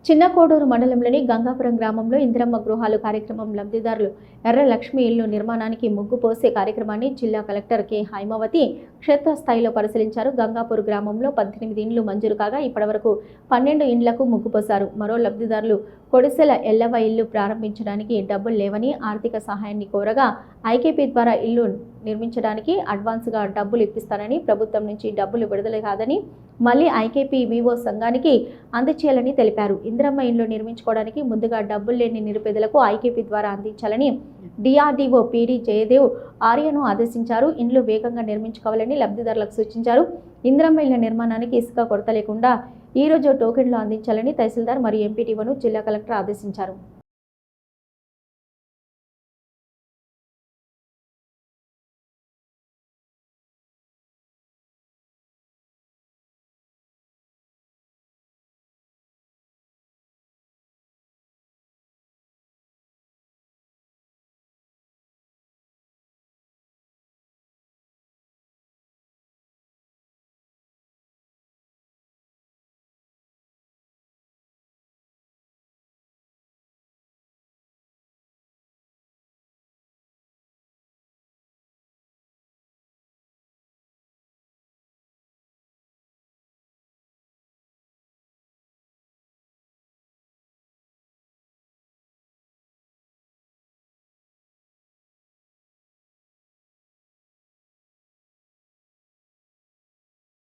చిన్నకోడూరు మండలంలోని గంగాపురం గ్రామంలో ఇందిరమ్మ గృహాలు కార్యక్రమం లబ్ధిదారులు ఎర్ర లక్ష్మి ఇల్లు నిర్మాణానికి ముగ్గు పోసే కార్యక్రమాన్ని జిల్లా కలెక్టర్ కె హైమావతి క్షేత్రస్థాయిలో పరిశీలించారు. గంగాపూర్ గ్రామంలో 18 ఇండ్లు మంజూరు కాగా ఇప్పటివరకు 12 ఇండ్లకు ముగ్గు పోశారు. మరో లబ్ధిదారులు కొడిసెల ఎల్లవ ఇల్లు ప్రారంభించడానికి డబ్బులు లేవని ఆర్థిక సహాయాన్ని కోరగా ఐకేపీ ద్వారా ఇల్లు నిర్మించడానికి అడ్వాన్స్గా డబ్బులు ఇప్పిస్తానని, ప్రభుత్వం నుంచి డబ్బులు విడుదల కాదని మళ్లీ ఐకేపీ వివో సంఘానికి అందచేయాలని తెలిపారు. ఇందిరమ్మ ఇల్లు నిర్మించుకోవడానికి ముందుగా డబ్బులు లేని నిరుపేదలకు ఐకేపీ ద్వారా అందించాలని డిఆర్డీఓ పీడీ జయదేవ్ ఆర్యను ఆదేశించారు. ఇండ్లు వేగంగా నిర్మించుకోవాలని లబ్ధిదారులకు సూచించారు. ఇందిరమ్మ ఇళ్ల నిర్మాణానికి ఇసుక కొరత లేకుండా ఈ రోజు టోకెన్లు అందించాలని తహసీల్దార్ మరియు ఎంపీటీఓను జిల్లా కలెక్టర్ ఆదేశించారు.